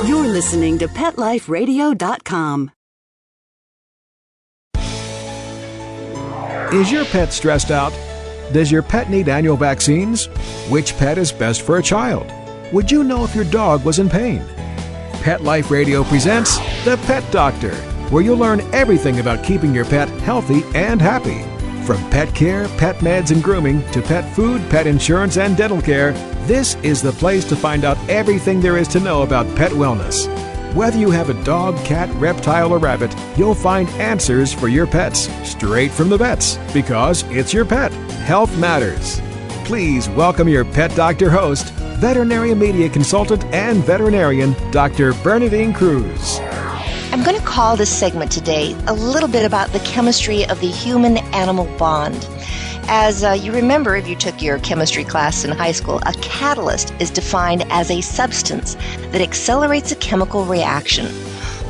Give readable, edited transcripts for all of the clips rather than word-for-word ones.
You're listening to PetLifeRadio.com. Is your pet stressed out? Does your pet need annual vaccines? Which pet is best for a child? Would you know if your dog was in pain? Pet Life Radio presents The Pet Doctor, where you'll learn everything about keeping your pet healthy and happy. From pet care, pet meds and grooming, to pet food, pet insurance, and dental care, this is the place to find out everything there is to know about pet wellness. Whether you have a dog, cat, reptile, or rabbit, you'll find answers for your pets straight from the vets, because it's your pet. Health matters. Please welcome your Pet Doctor host, veterinary media consultant and veterinarian, Dr. Bernadine Cruz. I'm going to call this segment today a little bit about the chemistry of the human-animal bond. As you remember, if you took your chemistry class in high school, a catalyst is defined as a substance that accelerates a chemical reaction.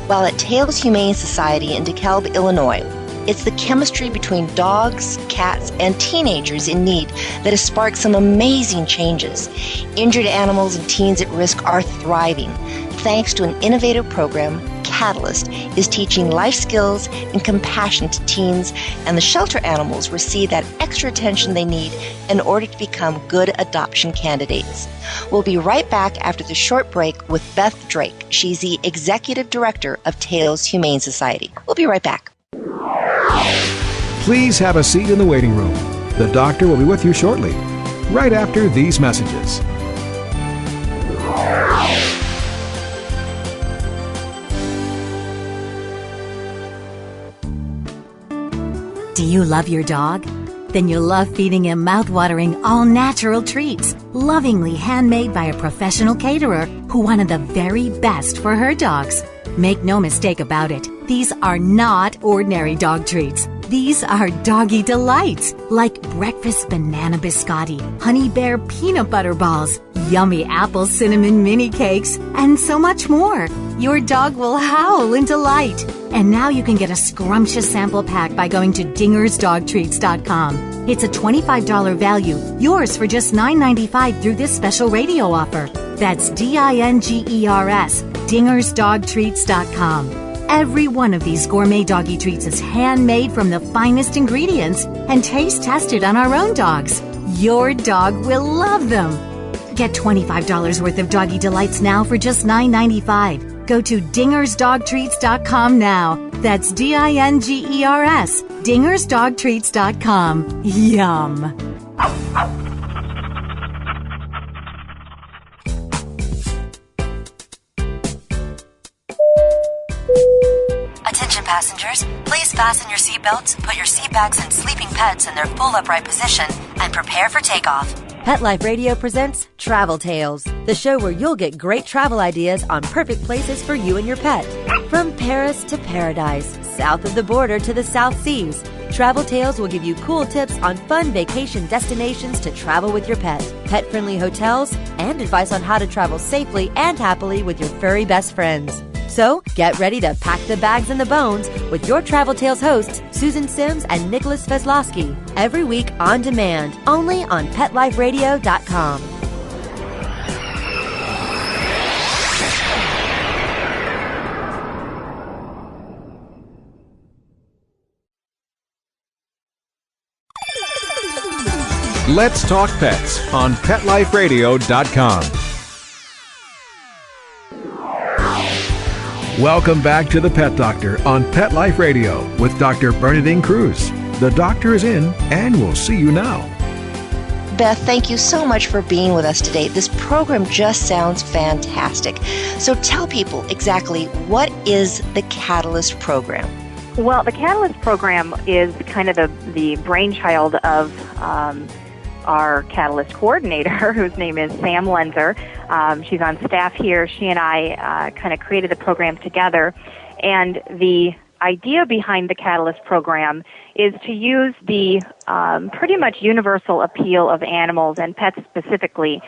While at Tails Humane Society in DeKalb, Illinois, it's the chemistry between dogs, cats, and teenagers in need that has sparked some amazing changes. Injured animals and teens at risk are thriving, thanks to an innovative program. Catalyst is teaching life skills and compassion to teens, and the shelter animals receive that extra attention they need in order to become good adoption candidates. We'll be right back after the short break with Beth Drake. She's the Executive Director of Tails Humane Society. We'll be right back. Please have a seat in the waiting room. The doctor will be with you shortly, right after these messages. Do you love your dog? Then you'll love feeding him mouth-watering, all-natural treats, lovingly handmade by a professional caterer who wanted the very best for her dogs. Make no mistake about it, these are not ordinary dog treats. These are doggy delights, like breakfast banana biscotti, honey bear peanut butter balls, yummy apple cinnamon mini cakes, and so much more. Your dog will howl in delight. And now you can get a scrumptious sample pack by going to dingersdogtreats.com. It's a $25 value, yours for just $9.95 through this special radio offer. That's DINGERS, dingersdogtreats.com. Every one of these gourmet doggy treats is handmade from the finest ingredients and taste tested on our own dogs. Your dog will love them. Get $25 worth of doggy delights now for just $9.95. Go to dingersdogtreats.com now. That's DINGERS, dingersdogtreats.com. Yum. Attention passengers, please fasten your seatbelts, put your seat bags and sleeping pets in their full upright position, and prepare for takeoff. Pet Life Radio presents Travel Tales, the show where you'll get great travel ideas on perfect places for you and your pet. From Paris to paradise, south of the border to the South Seas, Travel Tales will give you cool tips on fun vacation destinations to travel with your pet, pet-friendly hotels, and advice on how to travel safely and happily with your furry best friends. So, get ready to pack the bags and the bones with your Travel Tales hosts, Susan Sims and Nicholas Veslowski, every week on demand, only on PetLifeRadio.com. Let's Talk Pets on PetLifeRadio.com. Welcome back to the Pet Doctor on Pet Life Radio with Dr. Bernadine Cruz. The doctor is in, and we'll see you now. Beth, thank you so much for being with us today. This program just sounds fantastic. So tell people exactly, what is the Catalyst program? Well, the Catalyst program is kind of the brainchild of our Catalyst coordinator, whose name is Sam Lenzer. She's on staff here. She and I kind of created the program together. And the idea behind the Catalyst program is to use the pretty much universal appeal of animals and pets specifically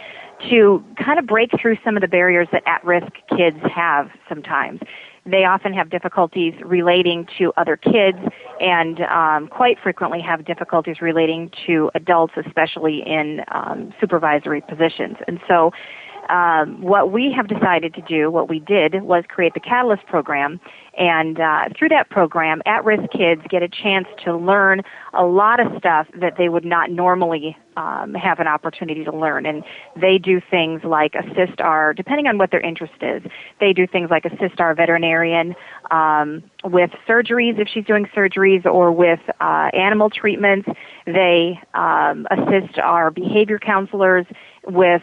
to kind of break through some of the barriers that at-risk kids have sometimes. They often have difficulties relating to other kids and quite frequently have difficulties relating to adults, especially in supervisory positions. And so what we have decided to do, what we did, was create the Catalyst program. And through that program, at-risk kids get a chance to learn a lot of stuff that they would not normally have an opportunity to learn. And they do things like assist our, depending on what their interest is, they do things like assist our veterinarian with surgeries, if she's doing surgeries, or with animal treatments. They assist our behavior counselors with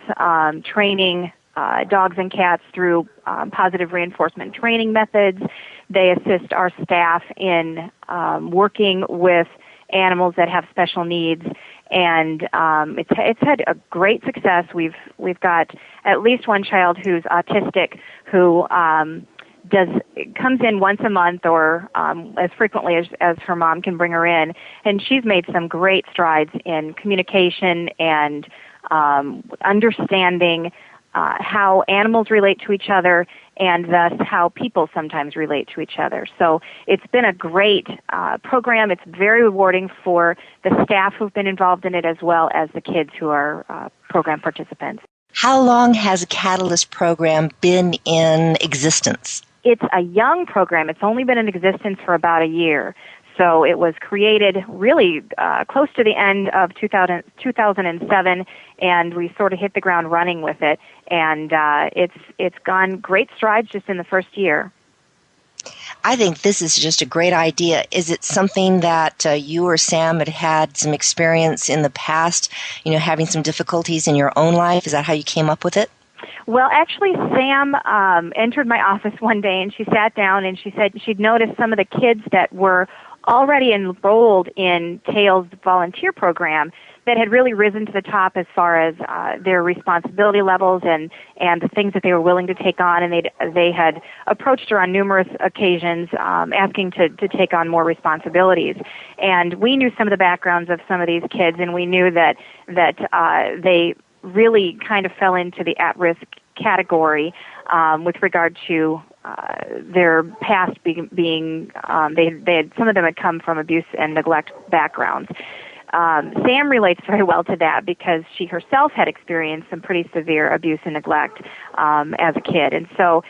training dogs and cats through positive reinforcement training methods. They assist our staff in working with animals that have special needs, and it's had a great success. We've got at least one child who's autistic who comes in once a month or as frequently as her mom can bring her in, and she's made some great strides in communication and understanding how animals relate to each other, and thus how people sometimes relate to each other. So it's been a great program. It's very rewarding for the staff who've been involved in it, as well as the kids who are program participants. How long has a Catalyst program been in existence? It's a young program. It's only been in existence for about a year. So it was created really close to the end of 2007, and we sort of hit the ground running with it. And it's gone great strides just in the first year. I think this is just a great idea. Is it something that you or Sam had some experience in the past, having some difficulties in your own life? Is that how you came up with it? Well, actually, Sam entered my office one day, and she sat down, and she said she'd noticed some of the kids that were already enrolled in Tails' volunteer program that had really risen to the top as far as their responsibility levels and the things that they were willing to take on. And they had approached her on numerous occasions asking to take on more responsibilities. And we knew some of the backgrounds of some of these kids, and we knew that they really kind of fell into the at-risk category with regard to their past being they had, some of them had come from abuse and neglect backgrounds. Sam relates very well to that because she herself had experienced some pretty severe abuse and neglect as a kid, and so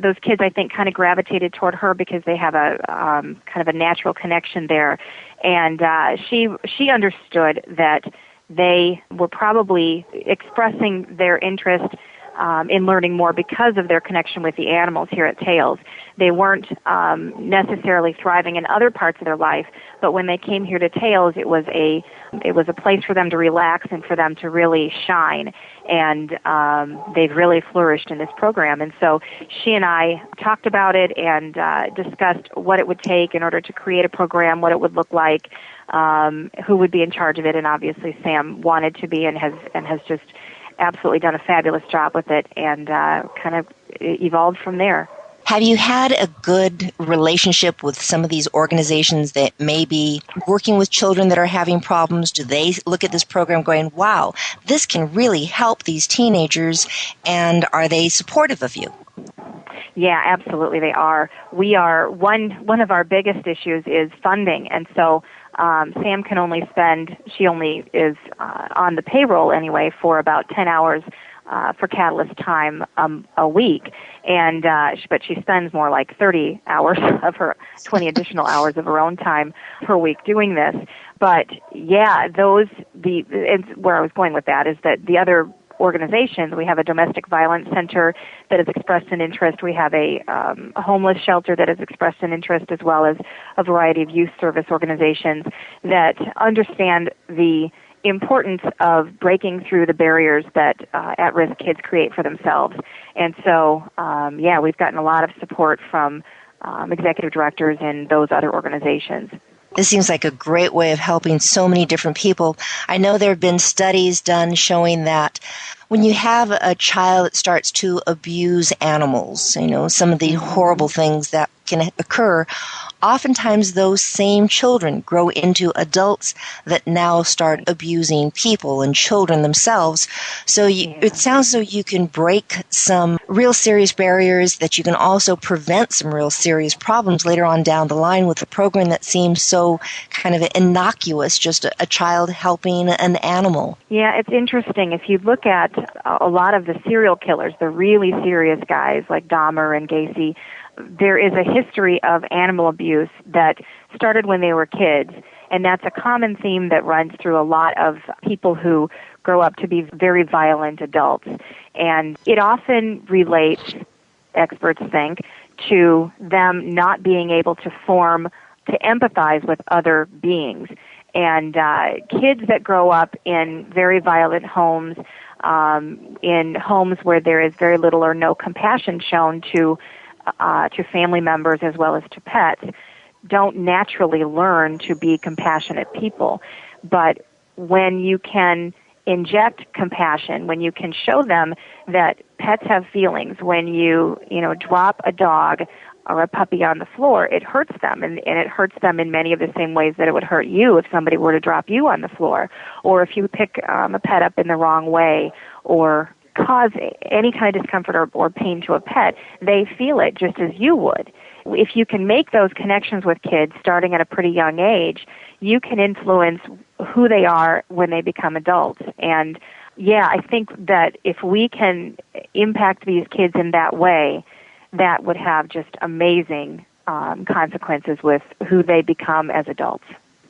those kids I think kind of gravitated toward her because they have a kind of a natural connection there, and she understood that they were probably expressing their interest in learning more because of their connection with the animals here at Tails. They weren't necessarily thriving in other parts of their life, but when they came here to Tails, it was a place for them to relax and for them to really shine. And they've really flourished in this program. And so she and I talked about it and discussed what it would take in order to create a program, what it would look like, who would be in charge of it, and obviously Sam wanted to be and has just absolutely done a fabulous job with it, and kind of evolved from there. Have you had a good relationship with some of these organizations that may be working with children that are having problems? Do they look at this program going, wow, this can really help these teenagers, and are they supportive of you? Yeah, absolutely they are. We are, one of our biggest issues is funding, and so Sam can only she only is on the payroll anyway for about 10 hours for Catalyst time a week, and but she spends more like 30 hours of her 20 additional hours of her own time per week doing this. But yeah, where I was going with that is that the other organizations, we have a domestic violence center that has expressed an interest. We have a homeless shelter that has expressed an interest, as well as a variety of youth service organizations that understand the importance of breaking through the barriers that at-risk kids create for themselves. And so, we've gotten a lot of support from executive directors in those other organizations. This seems like a great way of helping so many different people. I know there have been studies done showing that when you have a child that starts to abuse animals, some of the horrible things that can occur, oftentimes those same children grow into adults that now start abusing people and children themselves. So it sounds as though you can break some real serious barriers, that you can also prevent some real serious problems later on down the line with a program that seems so kind of innocuous, just a child helping an animal. Yeah, it's interesting. If you look at a lot of the serial killers, the really serious guys like Dahmer and Gacy, there is a history of animal abuse that started when they were kids, and that's a common theme that runs through a lot of people who grow up to be very violent adults. And it often relates, experts think, to them not being able to empathize with other beings. And kids that grow up in very violent homes, in homes where there is very little or no compassion shown to family members as well as to pets, don't naturally learn to be compassionate people. But when you can inject compassion, when you can show them that pets have feelings, when you drop a dog or a puppy on the floor, it hurts them, and it hurts them in many of the same ways that it would hurt you if somebody were to drop you on the floor, or if you pick a pet up in the wrong way, or cause any kind of discomfort or pain to a pet. They feel it just as you would. If you can make those connections with kids starting at a pretty young age, you can influence who they are when they become adults. And yeah, I think that if we can impact these kids in that way, that would have just amazing consequences with who they become as adults.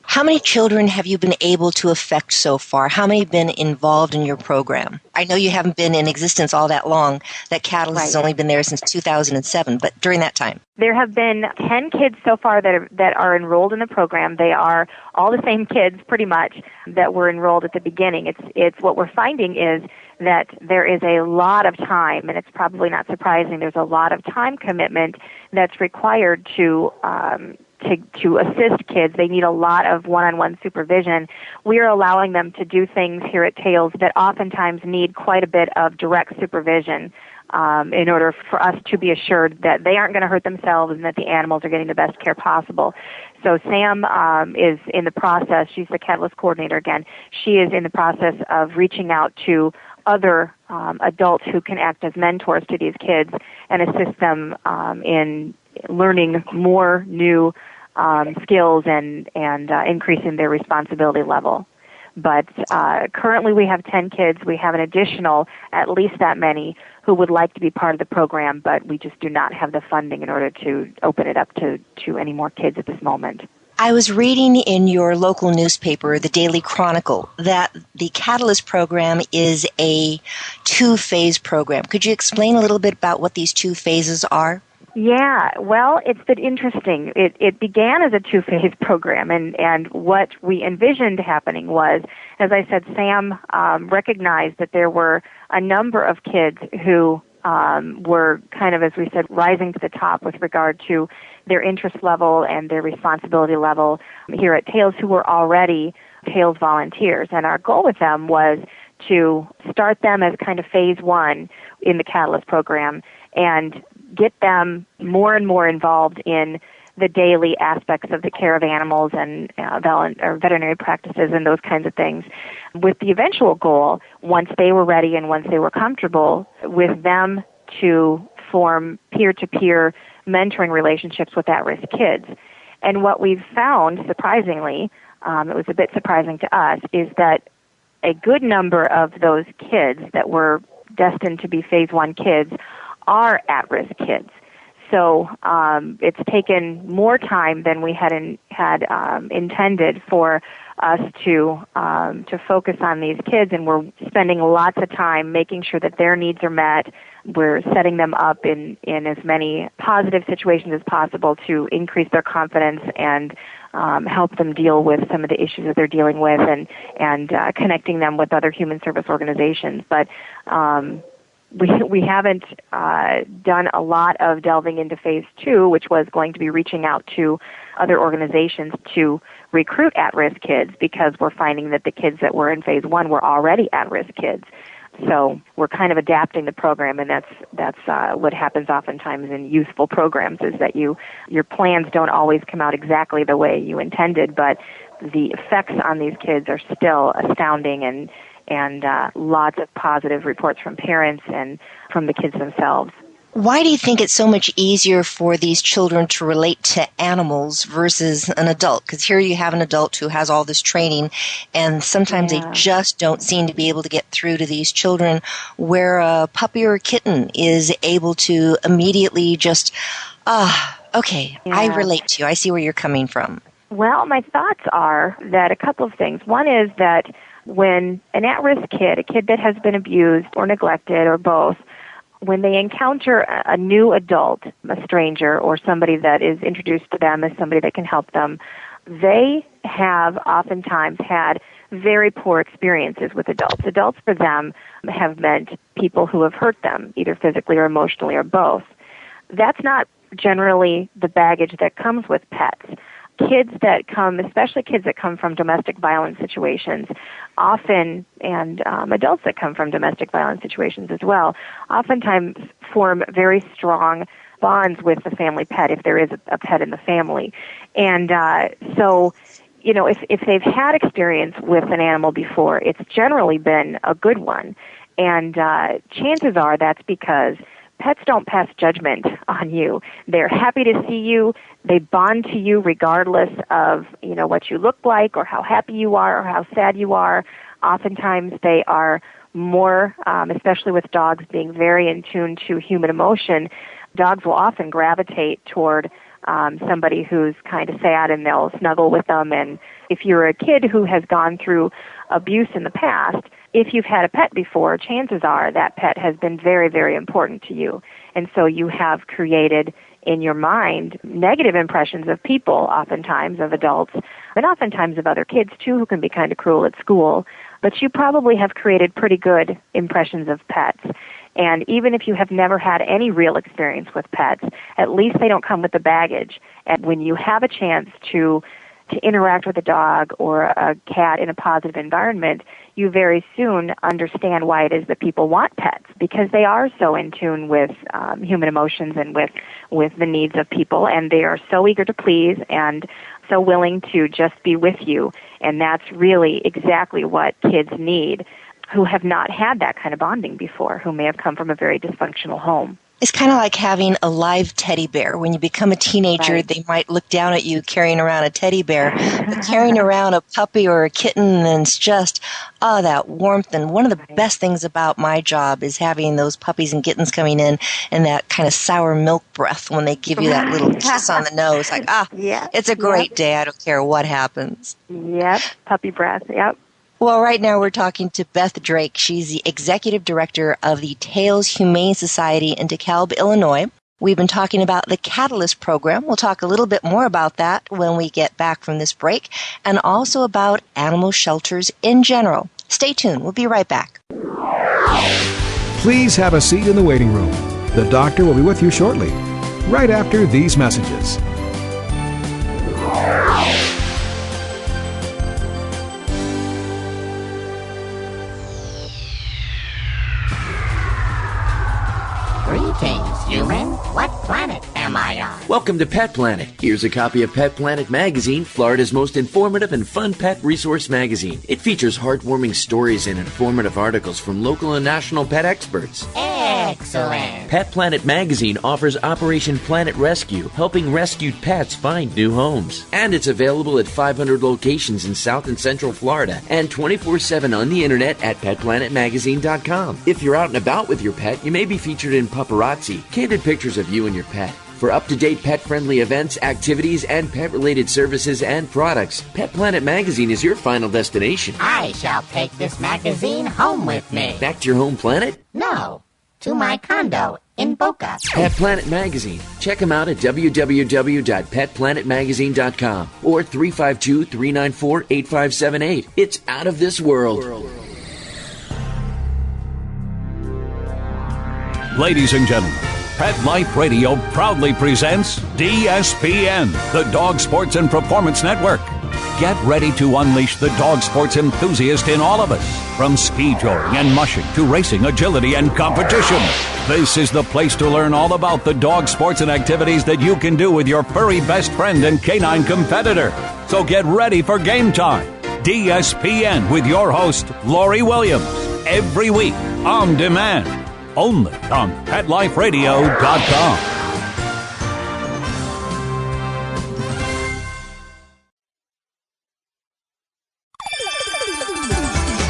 How many children have you been able to affect so far? How many have been involved in your program? I know you haven't been in existence all that long. That Catalyst has only been there since 2007, but during that time. There have been 10 kids so far that are enrolled in the program. They are all the same kids, pretty much, that were enrolled at the beginning. It's what we're finding is that there is a lot of time, and it's probably not surprising, there's a lot of time commitment that's required to assist kids. They need a lot of one-on-one supervision. We are allowing them to do things here at Tails that oftentimes need quite a bit of direct supervision in order for us to be assured that they aren't going to hurt themselves and that the animals are getting the best care possible. So Sam is in the process, she's the Catalyst coordinator again, she is in the process of reaching out to other adults who can act as mentors to these kids and assist them in learning more new skills and increasing their responsibility level. But currently we have 10 kids. We have an additional, at least that many, who would like to be part of the program, but we just do not have the funding in order to open it up to any more kids at this moment. I was reading in your local newspaper, the Daily Chronicle, that the Catalyst program is a 2-phase program. Could you explain a little bit about what these 2 phases are? Yeah, well, it's been interesting. It began as a 2-phase program, and what we envisioned happening was, as I said, Sam recognized that there were a number of kids who were kind of, as we said, rising to the top with regard to their interest level and their responsibility level here at Tails, who were already Tails volunteers. And our goal with them was to start them as kind of phase 1 in the Catalyst program and get them more and more involved in the daily aspects of the care of animals and veterinary practices and those kinds of things, with the eventual goal, once they were ready and once they were comfortable, with them to form peer-to-peer mentoring relationships with at-risk kids. And what we've found, surprisingly, it was a bit surprising to us, is that a good number of those kids that were destined to be phase 1 kids are at-risk kids. So it's taken more time than we had intended for us to focus on these kids, and we're spending lots of time making sure that their needs are met. We're setting them up in as many positive situations as possible to increase their confidence and help them deal with some of the issues that they're dealing with, and connecting them with other human service organizations. But we haven't done a lot of delving into phase 2, which was going to be reaching out to other organizations to recruit at-risk kids, because we're finding that the kids that were in phase 1 were already at-risk kids. So we're kind of adapting the program, and that's what happens oftentimes in youthful programs, is that your plans don't always come out exactly the way you intended, but the effects on these kids are still astounding, and lots of positive reports from parents and from the kids themselves. Why do you think it's so much easier for these children to relate to animals versus an adult? Because here you have an adult who has all this training, and sometimes they just don't seem to be able to get through to these children, where a puppy or a kitten is able to immediately just, okay, I relate to you. I see where you're coming from. Well, my thoughts are that a couple of things. One is that when an at-risk kid, a kid that has been abused or neglected or both, when they encounter a new adult, a stranger, or somebody that is introduced to them as somebody that can help them, they have oftentimes had very poor experiences with adults. Adults for them have meant people who have hurt them, either physically or emotionally or both. That's not generally the baggage that comes with pets. Kids that come, especially kids that come from domestic violence situations, often, and adults that come from domestic violence situations as well, oftentimes form very strong bonds with the family pet if there is a pet in the family. And so, you know, if they've had experience with an animal before, it's generally been a good one. And chances are that's because pets don't pass judgment on you. They're happy to see you. They bond to you regardless of, you know, what you look like or how happy you are or how sad you are. Oftentimes they are more, especially with dogs being very in tune to human emotion, dogs will often gravitate toward somebody who's kind of sad, and they'll snuggle with them. And if you're a kid who has gone through abuse in the past, if you've had a pet before, chances are that pet has been very, very important to you. And so you have created in your mind negative impressions of people, oftentimes of adults, and oftentimes of other kids too, who can be kind of cruel at school. But you probably have created pretty good impressions of pets. And even if you have never had any real experience with pets, at least they don't come with the baggage. And when you have a chance to interact with a dog or a cat in a positive environment, you very soon understand why it is that people want pets, because they are so in tune with human emotions and with the needs of people, and they are so eager to please and so willing to just be with you. And that's really exactly what kids need who have not had that kind of bonding before, who may have come from a very dysfunctional home. It's kind of like having a live teddy bear. When you become a teenager, right, they might look down at you carrying around a teddy bear. But carrying around a puppy or a kitten, and it's just, that warmth. And one of the best things about my job is having those puppies and kittens coming in and that kind of sour milk breath when they give you that little kiss on the nose. Like, it's a great day. I don't care what happens. Yep, puppy breath, yep. Well, right now we're talking to Beth Drake. She's the executive director of the Tails Humane Society in DeKalb, Illinois. We've been talking about the Catalyst program. We'll talk a little bit more about that when we get back from this break, and also about animal shelters in general. Stay tuned. We'll be right back. Please have a seat in the waiting room. The doctor will be with you shortly, right after these messages. Greetings, human. What planet am I on? Welcome to Pet Planet. Here's a copy of Pet Planet Magazine, Florida's most informative and fun pet resource magazine. It features heartwarming stories and informative articles from local and national pet experts. Excellent. Pet Planet Magazine offers Operation Planet Rescue, helping rescued pets find new homes. And it's available at 500 locations in South and Central Florida and 24/7 on the internet at petplanetmagazine.com. If you're out and about with your pet, you may be featured in paparazzi, candid pictures of you and your pet. For up-to-date pet-friendly events, activities, and pet-related services and products, Pet Planet Magazine is your final destination. I shall take this magazine home with me. Back to your home planet? No, to my condo in Boca. Pet Planet Magazine. Check them out at www.petplanetmagazine.com or 352-394-8578. It's out of this world. Ladies and gentlemen, Pet Life Radio proudly presents DSPN, the Dog Sports and Performance Network. Get ready to unleash the dog sports enthusiast in all of us From ski joring and mushing to racing, agility, and competition, this is the place to learn all about the dog sports and activities that you can do with your furry best friend and canine competitor. So get ready for game time. DSPN with your host, Lori Williams. Every week, on demand. Only on PetLifeRadio.com.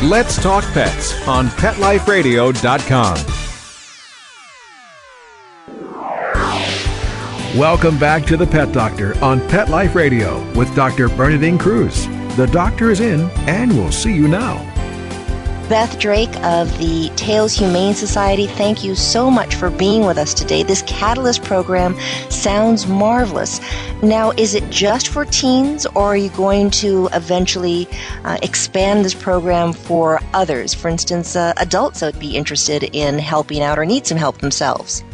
Let's Talk Pets on PetLifeRadio.com. Welcome back to the Pet Doctor on Pet Life Radio with Dr. Bernadine Cruz. The doctor is in, and we'll see you now. Beth Drake of the Tails Humane Society, thank you so much for being with us today. This Catalyst program sounds marvelous. Now, is it just for teens, or are you going to eventually expand this program for others? For instance, adults that would be interested in helping out or need some help themselves.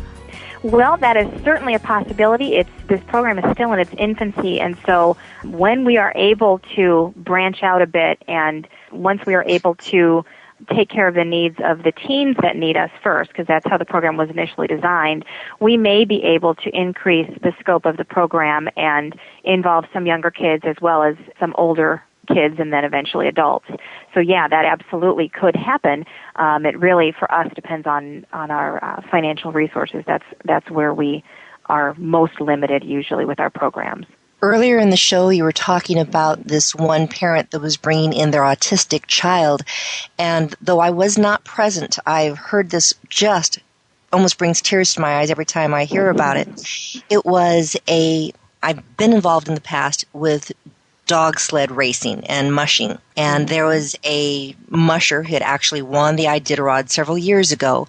Well, that is certainly a possibility. This program is still in its infancy, and so when we are able to branch out a bit, and once we are able to take care of the needs of the teens that need us first, because that's how the program was initially designed, we may be able to increase the scope of the program and involve some younger kids as well as some older kids and then eventually adults. So yeah, that absolutely could happen. It really, for us, depends on our financial resources. That's where we are most limited usually with our programs. Earlier in the show, you were talking about this one parent that was bringing in their autistic child. And though I was not present, I've heard this just almost brings tears to my eyes every time I hear about it. I've been involved in the past with dog sled racing and mushing. And there was a musher who had actually won the Iditarod several years ago.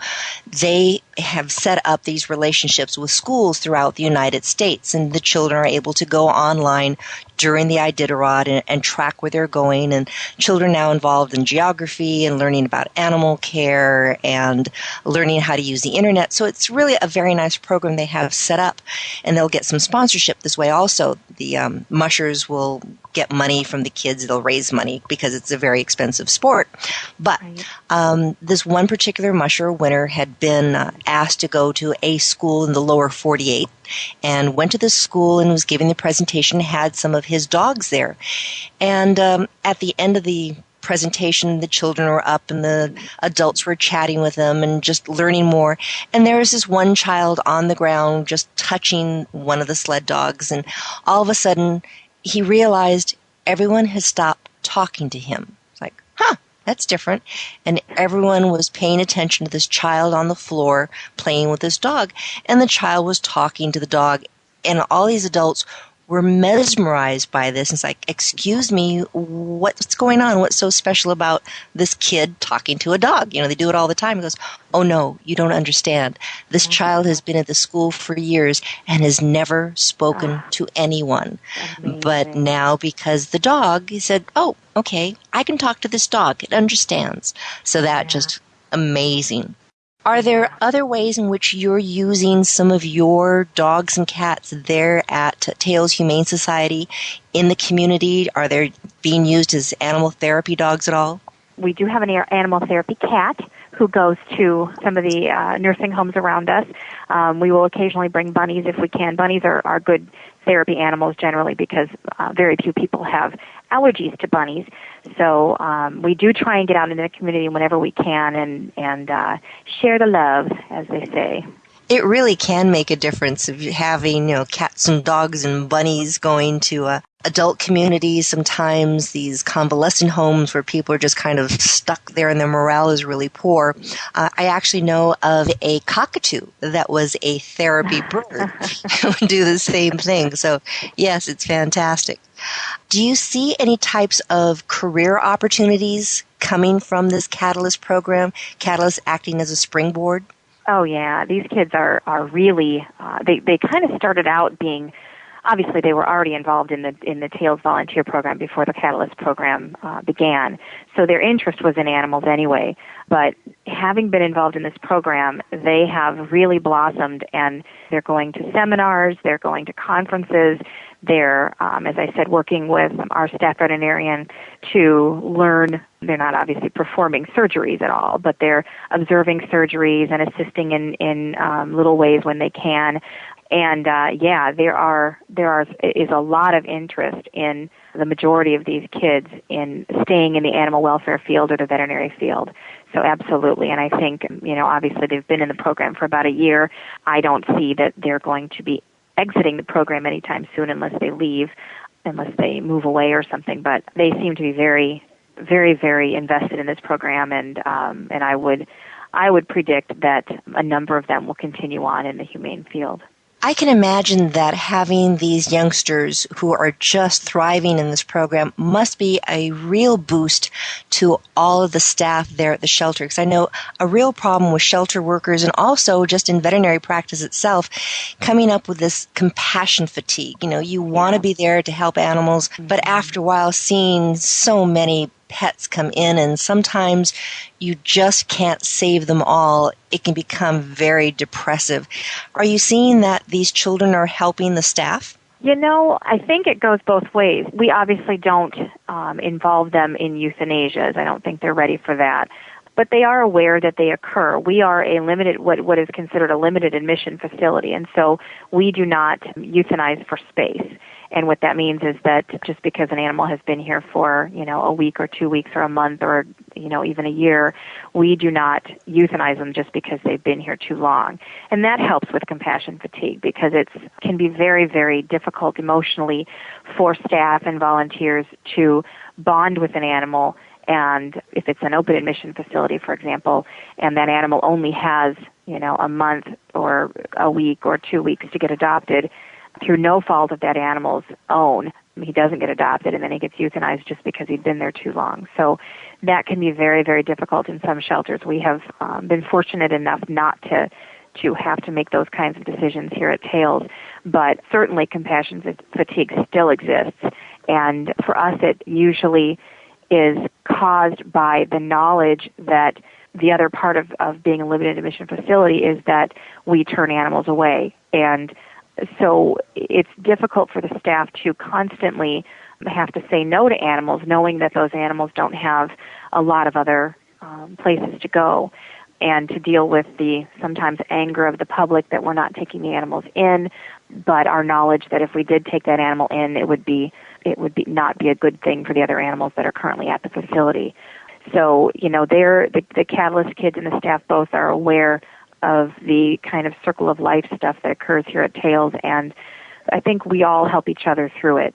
They have set up these relationships with schools throughout the United States, and the children are able to go online during the Iditarod and track where they're going. And children now involved in geography and learning about animal care and learning how to use the internet. So it's really a very nice program they have set up, and they'll get some sponsorship this way also. The mushers will get money from the kids. They'll raise money because it's a very expensive sport. But this one particular musher winner had been asked to go to a school in the lower 48 and went to this school and was giving the presentation, had some of his dogs there. And at the end of the presentation, the children were up and the adults were chatting with them and just learning more. And there was this one child on the ground just touching one of the sled dogs. And all of a sudden, he realized everyone has stopped talking to him. It's like, that's different. And everyone was paying attention to this child on the floor playing with this dog. And the child was talking to the dog. And all these adults were mesmerized by this. It's like, excuse me, what's going on? What's so special about this kid talking to a dog? You know, they do it all the time. He goes, oh no, you don't understand. This child has been at the school for years and has never spoken to anyone. But now, because the dog, he said, oh, okay, I can talk to this dog. It understands. So that just amazing. Are there other ways in which you're using some of your dogs and cats there at Tails Humane Society in the community? Are they being used as animal therapy dogs at all? We do have an animal therapy cat who goes to some of the nursing homes around us. We will occasionally bring bunnies if we can. Bunnies are good therapy animals generally because very few people have allergies to bunnies. So we do try and get out into the community whenever we can and share the love, as they say. It really can make a difference of having, cats and dogs and bunnies going to adult communities, sometimes these convalescent homes where people are just kind of stuck there and their morale is really poor. I actually know of a cockatoo that was a therapy bird who would do the same thing. So, yes, it's fantastic. Do you see any types of career opportunities coming from this Catalyst program, Catalyst acting as a springboard? Oh, yeah. These kids are really, they kind of started out being, obviously they were already involved in the Tails volunteer program before the Catalyst program began. So their interest was in animals anyway. But having been involved in this program, they have really blossomed, and they're going to seminars, they're going to conferences, they're, as I said, working with our staff veterinarian to learn. They're not obviously performing surgeries at all, but they're observing surgeries and assisting in little ways when they can. And there is a lot of interest in the majority of these kids in staying in the animal welfare field or the veterinary field. So absolutely. And I think, obviously they've been in the program for about a year. I don't see that they're going to be exiting the program anytime soon unless they leave, unless they move away or something. But they seem to be very, very, very invested in this program, and I would predict that a number of them will continue on in the humane field. I can imagine that having these youngsters who are just thriving in this program must be a real boost to all of the staff there at the shelter. Because I know a real problem with shelter workers and also just in veterinary practice itself, coming up with this compassion fatigue. You want to be there to help animals, but after a while seeing so many pets come in, and sometimes you just can't save them all. It can become very depressive. Are you seeing that these children are helping the staff? I think it goes both ways. We obviously don't involve them in euthanasias. I don't think they're ready for that. But they are aware that they occur. We are a limited, what is considered a limited admission facility, and so we do not euthanize for space. And what that means is that just because an animal has been here for, a week or 2 weeks or a month or, even a year, we do not euthanize them just because they've been here too long. And that helps with compassion fatigue because it can be very, very difficult emotionally for staff and volunteers to bond with an animal. And if it's an open admission facility, for example, and that animal only has, a month or a week or 2 weeks to get adopted, through no fault of that animal's own, he doesn't get adopted, and then he gets euthanized just because he'd been there too long. So that can be very, very difficult in some shelters. We have been fortunate enough not to have to make those kinds of decisions here at Tails, but certainly compassion fatigue still exists. And for us, it usually is caused by the knowledge that the other part of being a limited admission facility is that we turn animals away. And so it's difficult for the staff to constantly have to say no to animals, knowing that those animals don't have a lot of other places to go, and to deal with the sometimes anger of the public that we're not taking the animals in, but our knowledge that if we did take that animal in, it would not be a good thing for the other animals that are currently at the facility. So, the Catalyst kids and the staff both are aware of the kind of circle of life stuff that occurs here at Tails, and I think we all help each other through it.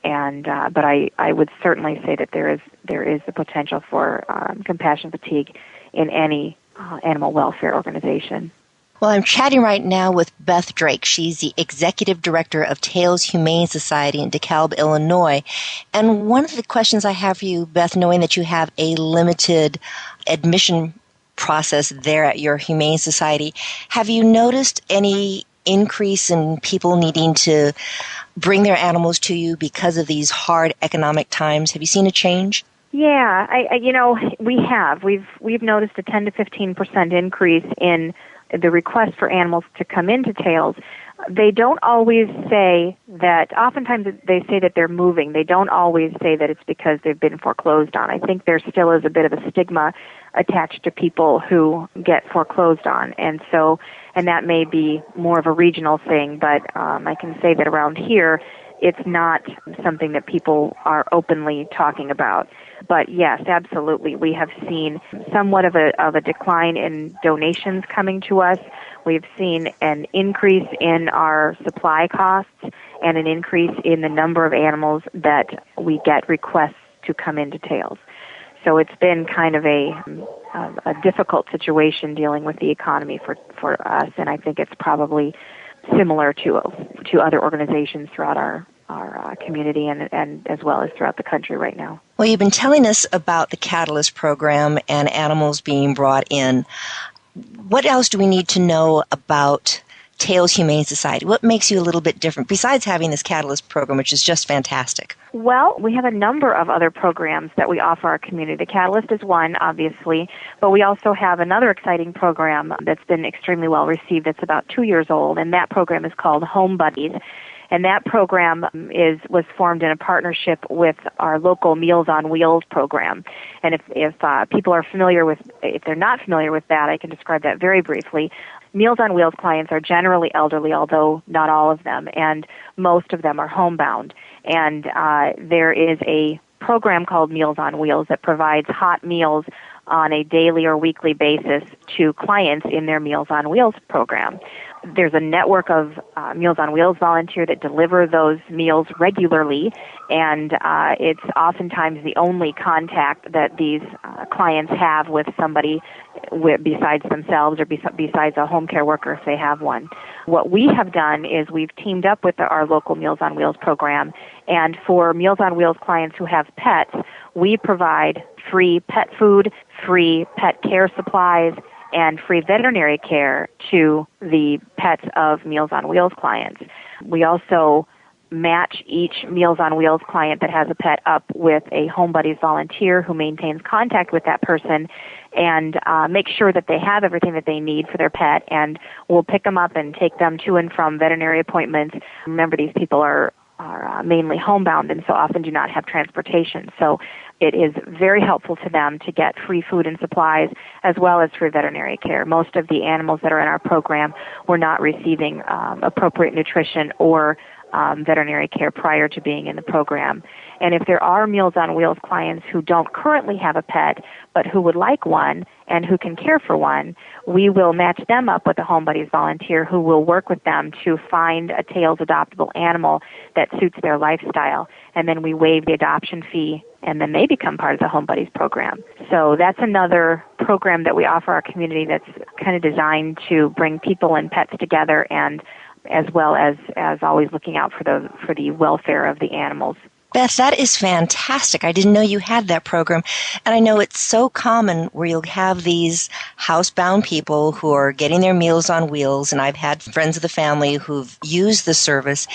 And but I would certainly say that there is the potential for compassion fatigue in any animal welfare organization. Well, I'm chatting right now with Beth Drake. She's the Executive Director of Tails Humane Society in DeKalb, Illinois. And one of the questions I have for you, Beth, knowing that you have a limited admission process there at your Humane Society, have you noticed any increase in people needing to bring their animals to you because of these hard economic times? Have you seen a change? Yeah, we have. We've noticed a 10 to 15% increase in the request for animals to come into Tails. They don't always say that. Oftentimes they say that they're moving. They don't always say that it's because they've been foreclosed on. I think there still is a bit of a stigma attached to people who get foreclosed on. And that may be more of a regional thing, but I can say that around here, it's not something that people are openly talking about. But yes, absolutely. We have seen somewhat of a decline in donations coming to us. We've seen an increase in our supply costs and an increase in the number of animals that we get requests to come into Tails. So it's been kind of a difficult situation dealing with the economy for us, and I think it's probably similar to other organizations throughout our community and as well as throughout the country right now. Well, you've been telling us about the Catalyst program and animals being brought in. What else do we need to know about Tails Humane Society? What makes you a little bit different besides having this Catalyst program, which is just fantastic? Well, we have a number of other programs that we offer our community. The Catalyst is one, obviously, but we also have another exciting program that's been extremely well received. It's about 2 years old, and that program is called Home Buddies. And that program was formed in a partnership with our local Meals on Wheels program. And if people are if they're not familiar with that, I can describe that very briefly. Meals on Wheels clients are generally elderly, although not all of them, and most of them are homebound. And there is a program called Meals on Wheels that provides hot meals on a daily or weekly basis to clients in their Meals on Wheels program. There's a network of Meals on Wheels volunteers that deliver those meals regularly, and it's oftentimes the only contact that these clients have with somebody besides themselves or besides a home care worker if they have one. What we have done is we've teamed up with our local Meals on Wheels program, and for Meals on Wheels clients who have pets, we provide free pet food, free pet care supplies, and free veterinary care to the pets of Meals on Wheels clients. We also match each Meals on Wheels client that has a pet up with a Home Buddies volunteer who maintains contact with that person and make sure that they have everything that they need for their pet, and we'll pick them up and take them to and from veterinary appointments. Remember, these people are mainly homebound and so often do not have transportation. So it is very helpful to them to get free food and supplies as well as free veterinary care. Most of the animals that are in our program were not receiving appropriate nutrition or veterinary care prior to being in the program. And if there are Meals on Wheels clients who don't currently have a pet but who would like one and who can care for one, we will match them up with a Home Buddies volunteer who will work with them to find a Tails adoptable animal that suits their lifestyle. And then we waive the adoption fee, and then they become part of the Home Buddies program. So that's another program that we offer our community that's kind of designed to bring people and pets together, and as well as always looking out for the welfare of the animals. Beth, that is fantastic. I didn't know you had that program. And I know it's so common where you'll have these housebound people who are getting their Meals on Wheels, and I've had friends of the family who've used the service.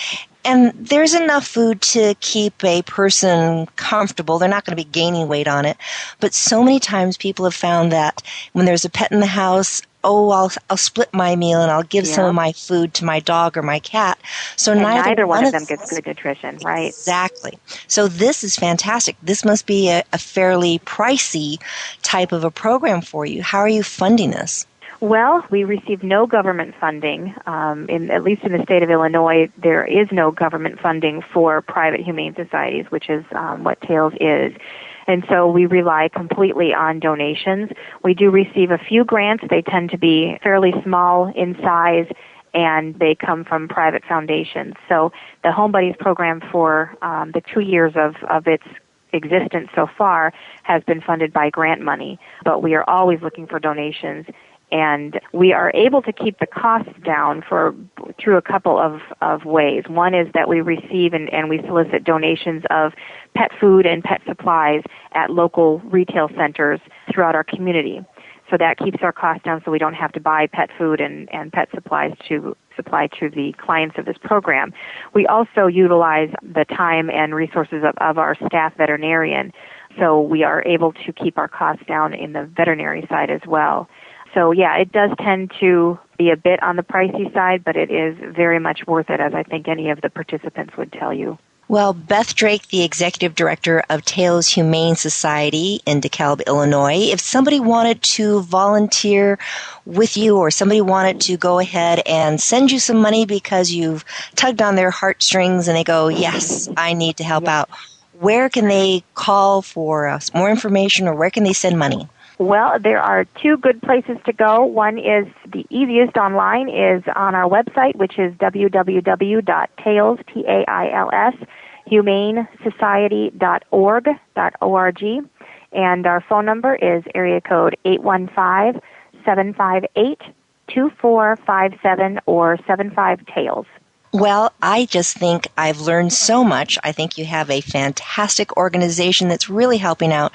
And there's enough food to keep a person comfortable. They're not going to be gaining weight on it. But so many times people have found that when there's a pet in the house, I'll split my meal and I'll give some of my food to my dog or my cat. So neither one of them gets good nutrition, right? Exactly. So this is fantastic. This must be a fairly pricey type of a program for you. How are you funding this? Well, we receive no government funding. At least in the state of Illinois, there is no government funding for private humane societies, which is what Tails is. And so we rely completely on donations. We do receive a few grants. They tend to be fairly small in size, and they come from private foundations. So the Home Buddies program for the 2 years of its existence so far has been funded by grant money, but we are always looking for donations. And we are able to keep the costs down through a couple of ways. One is that we receive and we solicit donations of pet food and pet supplies at local retail centers throughout our community. So that keeps our costs down so we don't have to buy pet food and pet supplies to supply to the clients of this program. We also utilize the time and resources of our staff veterinarian, so we are able to keep our costs down in the veterinary side as well. So, yeah, it does tend to be a bit on the pricey side, but it is very much worth it, as I think any of the participants would tell you. Well, Beth Drake, the Executive Director of Tails Humane Society in DeKalb, Illinois, if somebody wanted to volunteer with you or somebody wanted to go ahead and send you some money because you've tugged on their heartstrings and they go, yes, I need to help out, where can they call for more information or where can they send money? Well, there are two good places to go. One is the easiest online is on our website, which is www.tails, Tails, humanesociety.org. And our phone number is area code 815-758-2457 or 75-TAILS. Well, I just think I've learned so much. I think you have a fantastic organization that's really helping out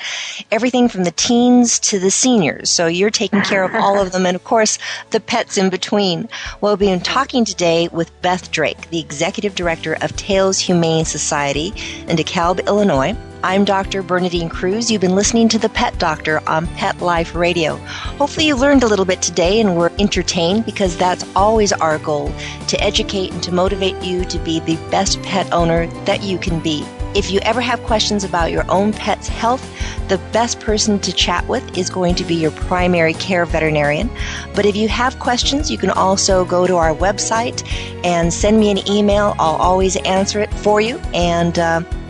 everything from the teens to the seniors. So you're taking care of all of them and, of course, the pets in between. Well, we've been talking today with Beth Drake, the Executive Director of Tails Humane Society in DeKalb, Illinois. I'm Dr. Bernadine Cruz. You've been listening to The Pet Doctor on Pet Life Radio. Hopefully you learned a little bit today and were entertained, because that's always our goal, to educate and to motivate you to be the best pet owner that you can be. If you ever have questions about your own pet's health, the best person to chat with is going to be your primary care veterinarian. But if you have questions, you can also go to our website and send me an email. I'll always answer it for you. And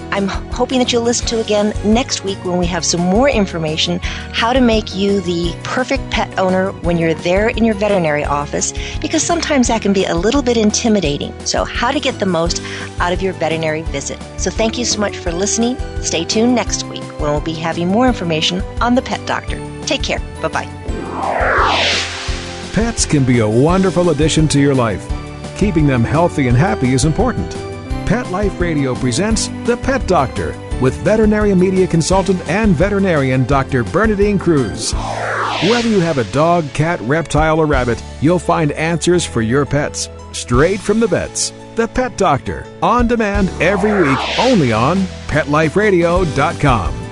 I'm hoping that you'll listen to again next week when we have some more information how to make you the perfect pet owner when you're there in your veterinary office, because sometimes that can be a little bit intimidating. So how to get the most out of your veterinary visit. So thank you so much for listening. Stay tuned next week when we'll be having more information on the Pet Doctor. Take care. Bye-bye. Pets can be a wonderful addition to your life. Keeping them healthy and happy is important. Pet Life Radio presents The Pet Doctor with veterinary media consultant and veterinarian Dr. Bernadine Cruz. Whether you have a dog, cat, reptile, or rabbit, you'll find answers for your pets straight from the vets. The Pet Doctor, on demand every week, only on PetLifeRadio.com.